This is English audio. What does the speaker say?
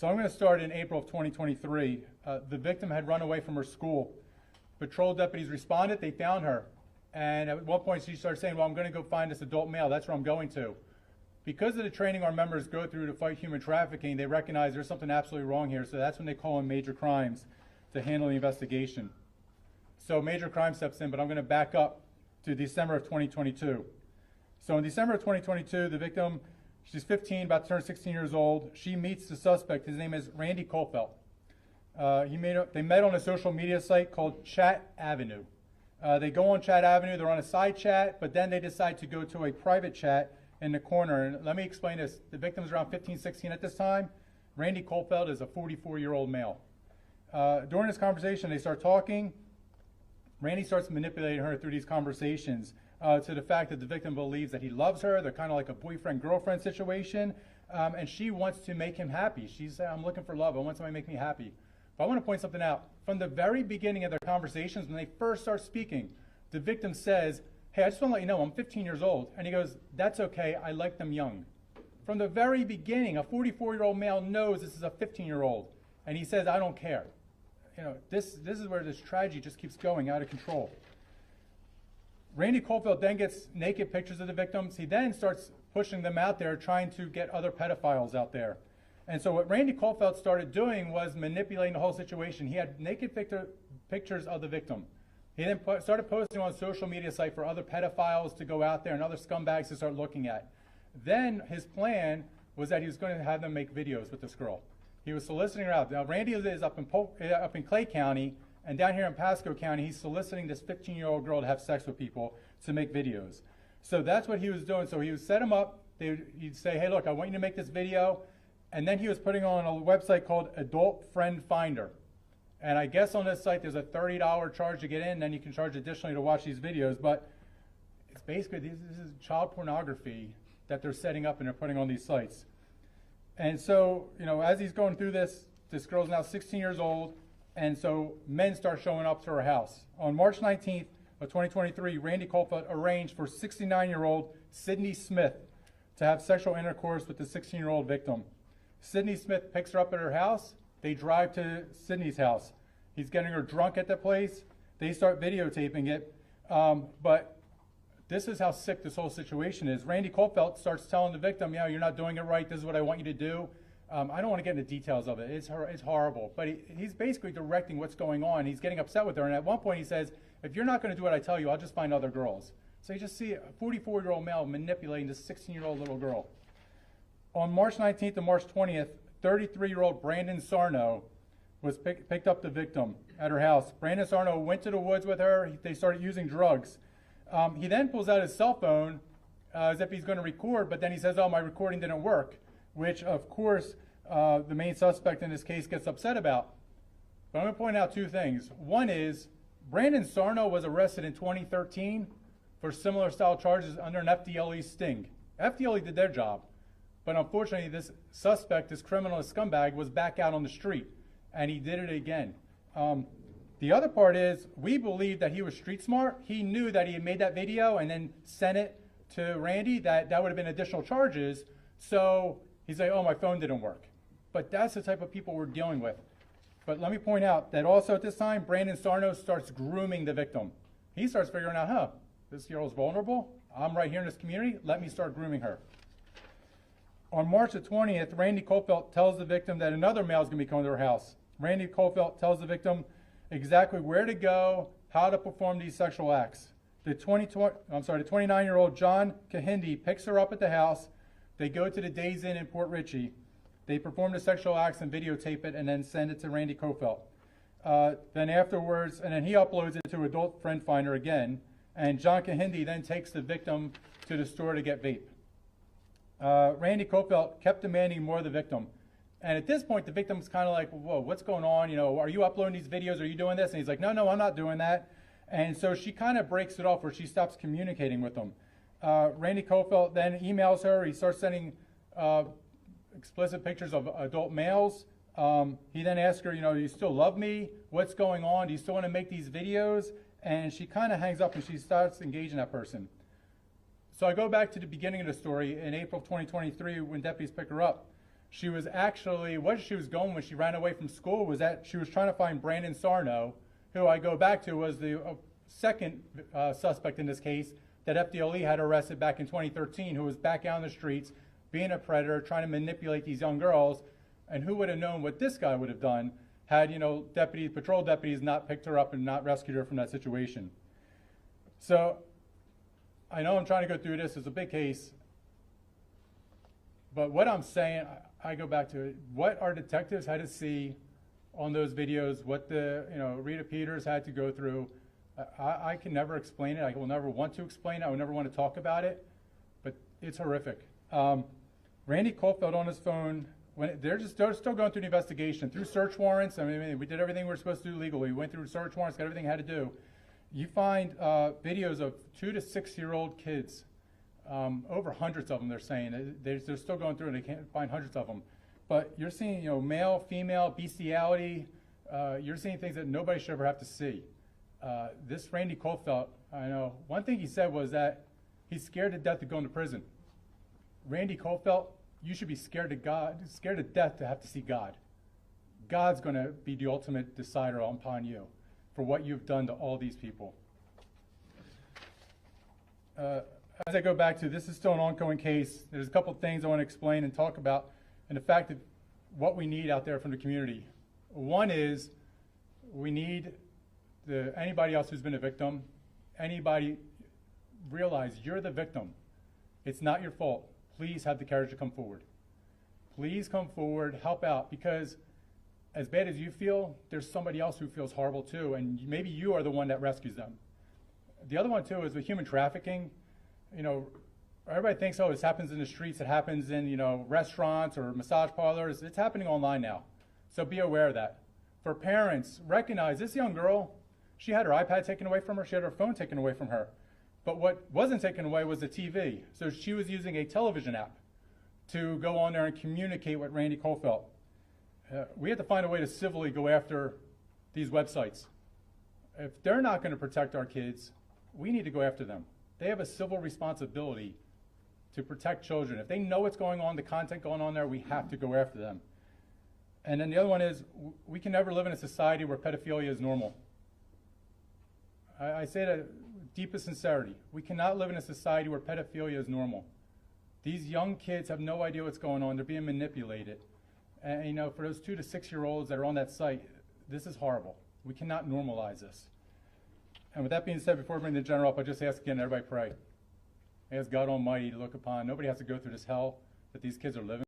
So I'm going to start in April of 2023. The victim had run away from her school. Patrol deputies responded, they found her. And at one point she started saying, well, I'm going to go find this adult male, that's where I'm going to. Because of the training our members go through to fight human trafficking, they recognize there's something absolutely wrong here, so that's when they call in Major Crimes to handle the investigation. So Major Crime steps in, but I'm going to back up to December of 2022. So in December of 2022, the victim, she's 15, about to turn 16 years old. She meets the suspect. His name is Randy Kohlfeldt. They met on a social media site called Chat Avenue. They go on Chat Avenue, they're on a side chat, but then they decide to go to a private chat in the corner. And let me explain this. The victim's around 15, 16 at this time. Randy Kohlfeldt is a 44-year-old male. During this conversation, they start talking. Randy starts manipulating her through these conversations to the fact that the victim believes that he loves her. They're kind of like a boyfriend-girlfriend situation. And she wants to make him happy. She's saying, I'm looking for love. I want somebody to make me happy. But I want to point something out. From the very beginning of their conversations, when they first start speaking, the victim says, hey, I just want to let you know I'm 15 years old. And he goes, that's okay, I like them young. From the very beginning, a 44-year-old male knows this is a 15-year-old. And he says, I don't care. You know, this is where this tragedy just keeps going out of control. Randy Kohlfeldt then gets naked pictures of the victims. He then starts pushing them out there, trying to get other pedophiles out there. And so what Randy Kohlfeldt started doing was manipulating the whole situation. He had naked pictures of the victim. He then started posting on a social media site for other pedophiles to go out there and other scumbags to start looking at. Then his plan was that he was going to have them make videos with this girl. He was soliciting her out. Now Randy is up in Clay County, and down here in Pasco County, he's soliciting this 15-year-old girl to have sex with people to make videos. So that's what he was doing. So he would set him up. He'd say, hey, look, I want you to make this video. And then he was putting on a website called Adult Friend Finder. And I guess on this site, there's a $30 charge to get in, and then you can charge additionally to watch these videos. But it's basically, this is child pornography that they're setting up and they're putting on these sites. And so, you know, as he's going through this, this girl's now 16 years old. And so men start showing up to her house. On March 19th of 2023, Randy Kohlfeldt arranged for 69-year-old Sydney Smith to have sexual intercourse with the 16-year-old victim. Sydney Smith picks her up at her house. They drive to Sydney's house. He's getting her drunk at the place. They start videotaping it. But this is how sick this whole situation is. Randy Kohlfeldt starts telling the victim, you're not doing it right. This is what I want you to do. I don't want to get into details of it. It's horrible. But he's basically directing what's going on. He's getting upset with her. And at one point he says, if you're not going to do what I tell you, I'll just find other girls. So you just see a 44-year-old male manipulating this 16-year-old little girl. On March 19th and March 20th, 33-year-old Brandon Sarno was picked up the victim at her house. Brandon Sarno went to the woods with her. They started using drugs. He then pulls out his cell phone as if he's going to record, but then he says, oh, my recording didn't work, which, of course, the main suspect in this case gets upset about. But I'm going to point out two things. One is Brandon Sarno was arrested in 2013 for similar style charges under an FDLE sting. FDLE did their job. But unfortunately, this suspect, this criminal, this scumbag, was back out on the street, and he did it again. The other part is, we believe that he was street smart. He knew that he had made that video and then sent it to Randy, that would have been additional charges. So he's like, oh, my phone didn't work. But that's the type of people we're dealing with. But let me point out that also at this time, Brandon Sarno starts grooming the victim. He starts figuring out, this girl's vulnerable. I'm right here in this community. Let me start grooming her. On March the 20th, Randy Kohlfeldt tells the victim that another male is going to be coming to her house. Randy Kohlfeldt tells the victim exactly where to go, how to perform these sexual acts. The 29-year-old John Kahindi picks her up at the house. They go to the Days Inn in Port Richey. They perform the sexual acts and videotape it and then send it to Randy Kohlfeldt. Then afterwards, and then he uploads it to Adult Friend Finder again, and John Kahindi then takes the victim to the store to get vape. Randy Kohlfeldt kept demanding more of the victim. And at this point, the victim's kind of like, whoa, what's going on? Are you uploading these videos? Are you doing this? And he's like, no, I'm not doing that. And so she kind of breaks it off where she stops communicating with him. Randy Kohlfeldt then emails her. He starts sending explicit pictures of adult males. He then asks her, do you still love me? What's going on? Do you still want to make these videos? And she kind of hangs up and she starts engaging that person. So I go back to the beginning of the story in April 2023 when deputies pick her up. She was actually, what she was going when she ran away from school was that she was trying to find Brandon Sarno, who I go back to was the second suspect in this case that FDLE had arrested back in 2013, who was back out in the streets being a predator, trying to manipulate these young girls. And who would have known what this guy would have done had, patrol deputies not picked her up and not rescued her from that situation. So I know I'm trying to go through this. It's a big case. But what I'm saying, I go back to it. What our detectives had to see on those videos, what the, Rita Peters had to go through, I can never explain it. I will never want to explain it. I will never want to talk about it. But it's horrific. Randy Caulfield on his phone, they're still going through the investigation through search warrants. I mean, we did everything we were supposed to do legally. We went through search warrants, got everything we had to do. You find videos of 2 to 6 year old kids, over hundreds of them. They're saying they're still going through and they can't find hundreds of them. But you're seeing, male, female, bestiality. You're seeing things that nobody should ever have to see. This Randy Caulfield, I know one thing he said was that he's scared to death to go into prison. Randy Caulfield, you should be scared to death to have to see God. God's going to be the ultimate decider upon you for what you've done to all these people. As I go back to, this is still an ongoing case. There's a couple things I want to explain and talk about, and the fact that what we need out there from the community. One is we need anybody else who's been a victim, anybody, realize you're the victim. It's not your fault. Please have the courage to come forward. Please come forward, help out, because as bad as you feel, there's somebody else who feels horrible too, and maybe you are the one that rescues them. The other one too is with human trafficking. Everybody thinks, oh, this happens in the streets, it happens in, restaurants or massage parlors. It's happening online now. So be aware of that. For parents, recognize this young girl, she had her iPad taken away from her, she had her phone taken away from her. But what wasn't taken away was the TV. So she was using a television app to go on there and communicate with Randy Caulfield. We have to find a way to civilly go after these websites. If they're not going to protect our kids, we need to go after them. They have a civil responsibility to protect children. If they know what's going on, the content going on there, we have to go after them. And then the other one is, we can never live in a society where pedophilia is normal. I say that with deepest sincerity. We cannot live in a society where pedophilia is normal. These young kids have no idea what's going on. They're being manipulated. And for those 2 to 6 year olds that are on that site, this is horrible. We cannot normalize this. And with that being said, before I bring the general up, I just ask again, everybody pray. I ask God Almighty to look upon. Nobody has to go through this hell that these kids are living.